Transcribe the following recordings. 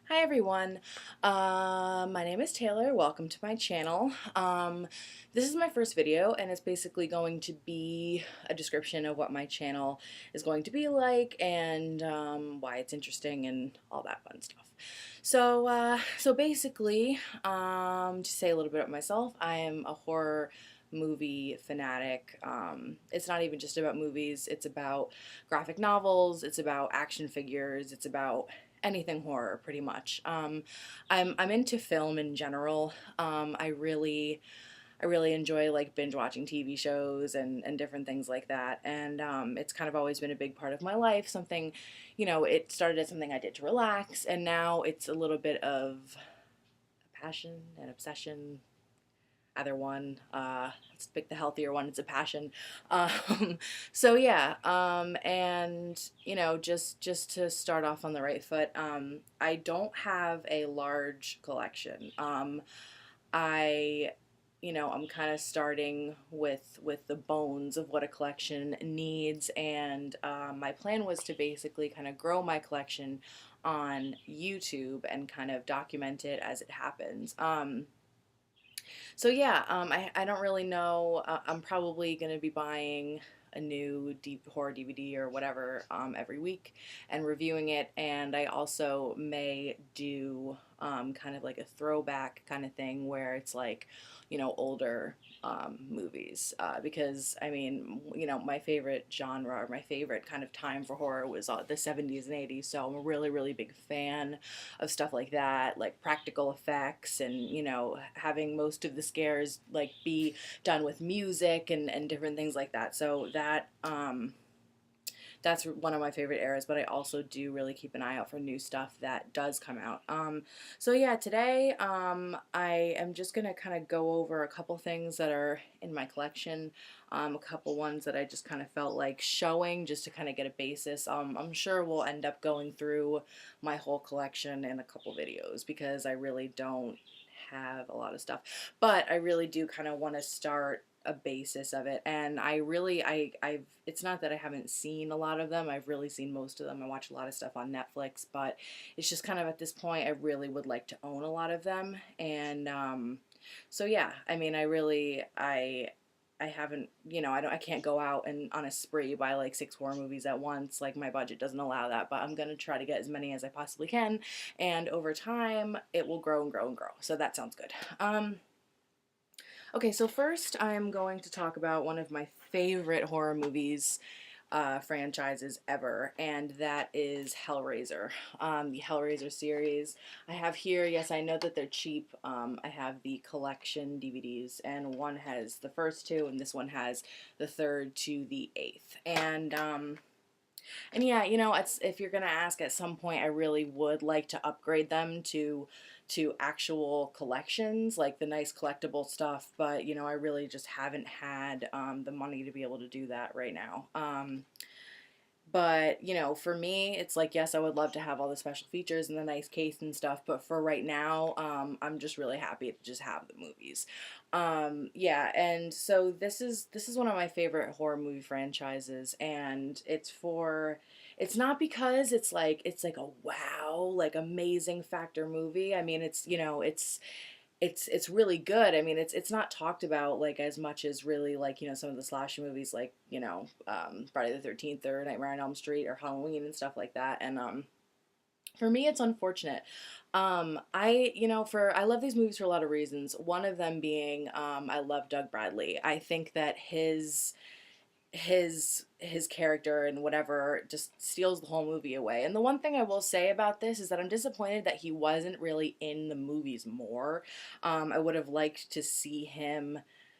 Hi everyone, my name is Taylor. Welcome to my channel. This is my first video and it's basically going to be a description of what my channel is going to be like and why it's interesting and all that fun stuff. So basically, to say a little bit about myself, I am a horror movie fanatic. It's not even just about movies, it's about graphic novels, it's about action figures, it's about anything horror pretty much. I'm into film in general. I really enjoy like binge watching TV shows and different things like that. And it's kind of always been a big part of my life. Something, it started as something I did to relax, and now it's a little bit of a passion and obsession, either one. Let's pick the healthier one. It's a passion. So yeah, and just to start off on the right foot, I don't have a large collection. I I'm kind of starting with the bones of what a collection needs, and my plan was to basically kind of grow my collection on YouTube and kind of document it as it happens. So yeah, I don't really know. I'm probably gonna be buying a new deep horror DVD or whatever every week and reviewing it. And I also may do kind of like a throwback kind of thing where it's like, older movies. Because I mean, my favorite genre or my favorite kind of time for horror was the 70s and 80s. So I'm a really, really big fan of stuff like that, like practical effects and, having most of the scares like be done with music and different things like that. So that's one of my favorite eras, but I also do really keep an eye out for new stuff that does come out. So yeah, today I am just gonna kind of go over a couple things that are in my collection, a couple ones that I just kind of felt like showing just to kind of get a basis. I'm sure we'll end up going through my whole collection in a couple videos because I really don't have a lot of stuff, but I really do kind of want to start a basis of it. And I've it's not that I haven't seen a lot of them. I've really seen most of them. I watch a lot of stuff on Netflix, but it's just kind of at this point I really would like to own a lot of them. And so yeah, I mean, I haven't, I can't go out and on a spree buy like 6 horror movies at once. Like my budget doesn't allow that, but I'm gonna try to get as many as I possibly can, and over time it will grow and grow and grow. So that sounds good. Okay, so first I'm going to talk about one of my favorite horror movies franchises ever, and that is Hellraiser. The Hellraiser series. I have here, yes, I know that they're cheap. I have the collection DVDs, and one has the first two, and this one has the third to the eighth. And yeah, it's, if you're gonna ask at some point, I really would like to upgrade them to actual collections, like the nice collectible stuff. But I really just haven't had the money to be able to do that right now. But, for me, it's like, yes, I would love to have all the special features and the nice case and stuff, but for right now, I'm just really happy to just have the movies. Yeah, and so this is one of my favorite horror movie franchises, and it's not because it's like a wow, like amazing factor movie. I mean, it's really good. I mean, it's not talked about like as much as really like some of the slasher movies like Friday the 13th or Nightmare on Elm Street or Halloween and stuff like that. And for me, it's unfortunate. I love these movies for a lot of reasons. One of them being I love Doug Bradley. I think that his character and whatever just steals the whole movie away. And the one thing I will say about this is that I'm disappointed that he wasn't really in the movies more. I would have liked to see him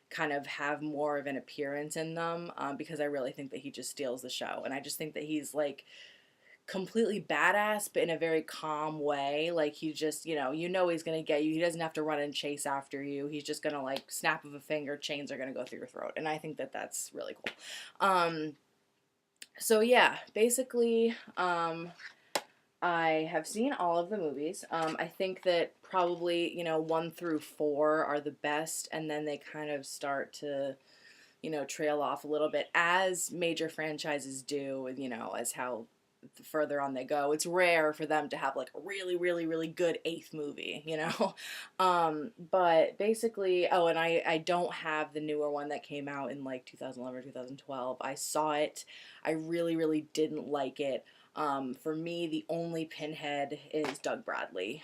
kind of have more of an appearance in them, because I really think that he just steals the show. And I just think that he's like completely badass, but in a very calm way. Like he just, he's gonna get you. He doesn't have to run and chase after you. He's just gonna like snap of a finger, chains are gonna go through your throat. And I think that that's really cool. So yeah, basically, I have seen all of the movies. I think that probably 1 through 4 are the best, and then they kind of start to trail off a little bit as major franchises do, as how the further on they go. It's rare for them to have like a really, really, really good eighth movie, you know? But basically, oh, and I don't have the newer one that came out in like 2011 or 2012. I saw it. I really, really didn't like it. For me, the only pinhead is Doug Bradley.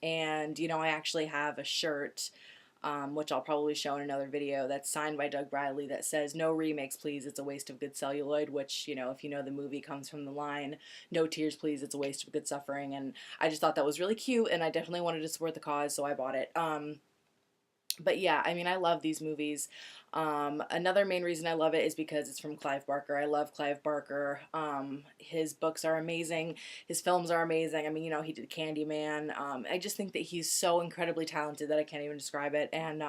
And, you know, I actually have a shirt, which I'll probably show in another video, that's signed by Doug Bradley that says, "No remakes, please. It's a waste of good celluloid," which, you know, if you know the movie, comes from the line, "No tears, please. It's a waste of good suffering." And I just thought that was really cute, and I definitely wanted to support the cause, so I bought it. But yeah, I mean, I love these movies. Another main reason I love it is because it's from Clive Barker. I love Clive Barker. His books are amazing. His films are amazing. I mean, you know, he did Candyman. I just think that he's so incredibly talented that I can't even describe it. And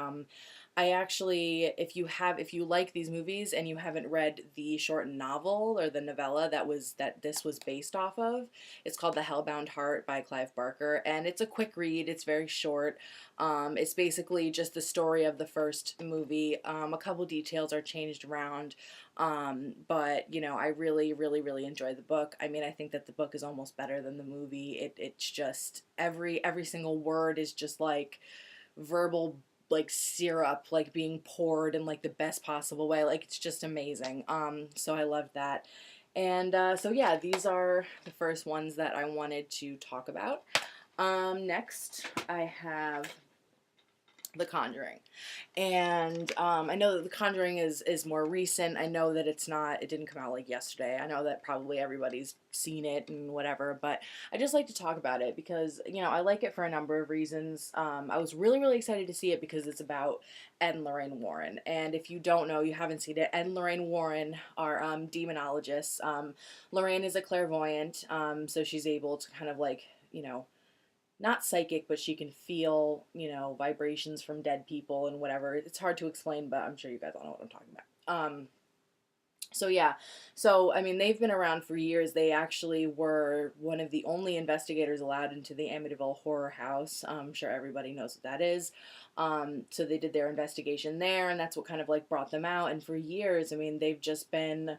I actually, if you like these movies and you haven't read the short novel or the novella that this was based off of, it's called The Hellbound Heart by Clive Barker, and it's a quick read. It's very short. It's basically just the story of the first movie. A couple details are changed around, but you know, I really, really, really enjoy the book. I mean, I think that the book is almost better than the movie. It's just every single word is just like verbal, like syrup, like being poured in like the best possible way. Like, it's just amazing. So I loved that. And so yeah, these are the first ones that I wanted to talk about. Next I have The Conjuring. And I know that The Conjuring is more recent. I know that it didn't come out like yesterday. I know that probably everybody's seen it and whatever, but I just like to talk about it because, you know, I like it for a number of reasons. I was really, really excited to see it because it's about Ed and Lorraine Warren. And if you don't know, you haven't seen it, Ed and Lorraine Warren are demonologists. Lorraine is a clairvoyant, so she's able to kind of like, you know, not psychic, but she can feel, you know, vibrations from dead people and whatever. It's hard to explain, but I'm sure you guys all know what I'm talking about. So yeah, so I mean, they've been around for years. They actually were one of the only investigators allowed into the Amityville Horror House. I'm sure everybody knows what that is. So they did their investigation there, and that's what kind of like brought them out. And for years, I mean, they've just been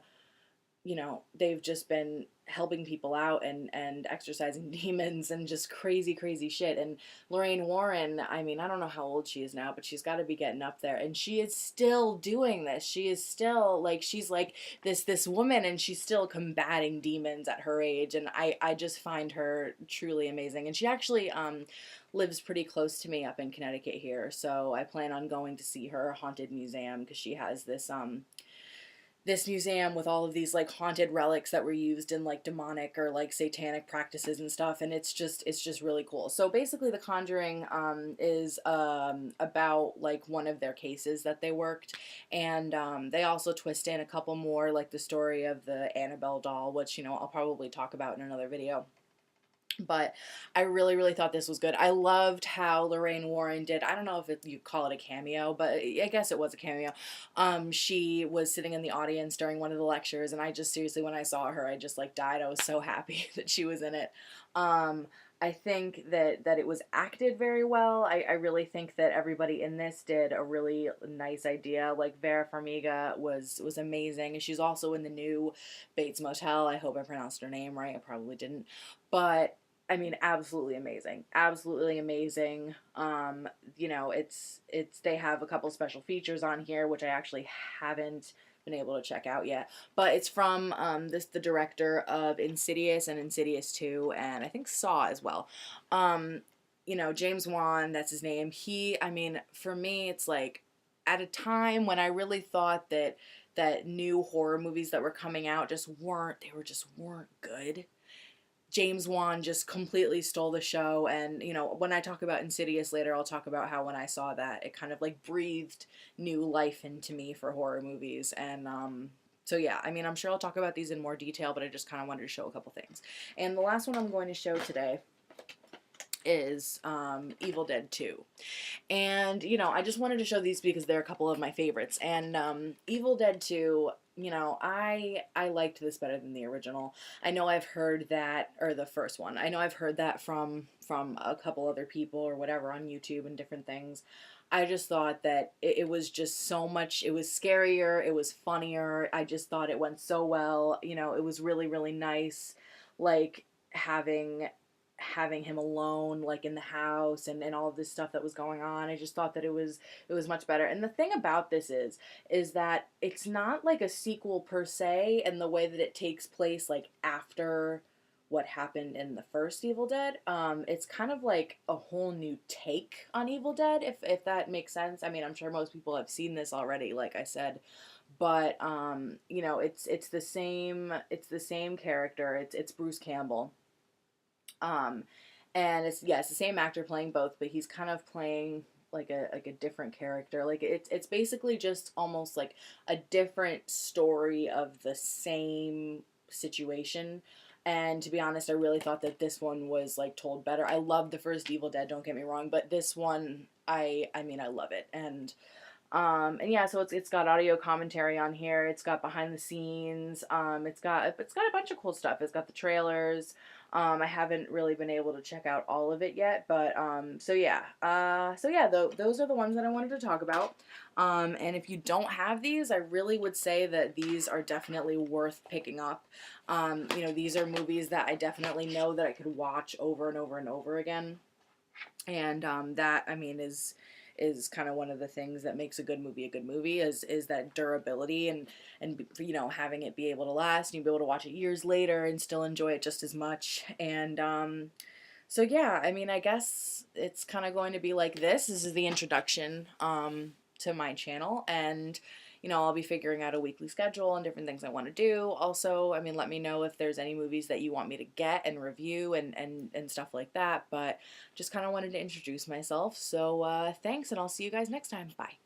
helping people out and exorcising demons and just crazy, crazy shit. And Lorraine Warren, I mean, I don't know how old she is now, but she's got to be getting up there. And she is still doing this. She is still, like, she's like this woman, and she's still combating demons at her age. And I just find her truly amazing. And she actually lives pretty close to me up in Connecticut here. So I plan on going to see her haunted museum because she has this museum with all of these like haunted relics that were used in like demonic or like satanic practices and stuff, and it's just really cool. So basically, The Conjuring is about like one of their cases that they worked, and they also twist in a couple more, like the story of the Annabelle doll, which, you know, I'll probably talk about in another video. But I really, really thought this was good. I loved how Lorraine Warren did, I don't know if you call it a cameo, but I guess it was a cameo. She was sitting in the audience during one of the lectures, and I just seriously, when I saw her, I just like died. I was so happy that she was in it. I think that it was acted very well. I really think that everybody in this did a really nice idea. Like, Vera Farmiga was amazing. She's also in the new Bates Motel. I hope I pronounced her name right. I probably didn't. But I mean, absolutely amazing. Absolutely amazing. You know, they have a couple special features on here, which I actually haven't been able to check out yet. But it's from the director of Insidious and Insidious 2, and I think Saw as well. You know, James Wan, that's his name. I mean, for me, it's like at a time when I really thought that new horror movies that were coming out just weren't good. James Wan just completely stole the show. And, you know, when I talk about Insidious later, I'll talk about how when I saw that, it kind of like breathed new life into me for horror movies. And so yeah, I mean, I'm sure I'll talk about these in more detail, but I just kind of wanted to show a couple things. And the last one I'm going to show today is Evil Dead 2. And, you know, I just wanted to show these because they're a couple of my favorites. And Evil Dead 2, you know, I liked this better than the original. I know I've heard that, or the first one. I know I've heard that from a couple other people or whatever on YouTube and different things. I just thought that it was just so much. It was scarier. It was funnier. I just thought it went so well. You know, it was really really nice, like having him alone like in the house and all of this stuff that was going on. I just thought that it was much better. And the thing about this is that it's not like a sequel per se in the way that it takes place like after what happened in the first Evil Dead. It's kind of like a whole new take on Evil Dead, if that makes sense. I mean, I'm sure most people have seen this already, like I said, but you know, it's the same character. It's Bruce Campbell, um, and it's yeah, it's the same actor playing both, but he's kind of playing like a different character. Like it's basically just almost like a different story of the same situation. And to be honest, I really thought that this one was like told better. I love the first Evil Dead, don't get me wrong, but this one I mean I love it. And yeah, so it's got audio commentary on here. It's got behind the scenes. It's got a bunch of cool stuff. It's got the trailers. I haven't really been able to check out all of it yet, but so yeah, those are the ones that I wanted to talk about. And if you don't have these, I really would say that these are definitely worth picking up. You know, these are movies that I definitely know that I could watch over and over and over again, and that I mean is kind of one of the things that makes a good movie is that durability and you know, having it be able to last and you be able to watch it years later and still enjoy it just as much. And so yeah, I mean, I guess it's kind of going to be like this is the introduction to my channel. And you know, I'll be figuring out a weekly schedule and different things I want to do. Also, I mean, let me know if there's any movies that you want me to get and review and stuff like that. But just kind of wanted to introduce myself. So thanks, and I'll see you guys next time. Bye.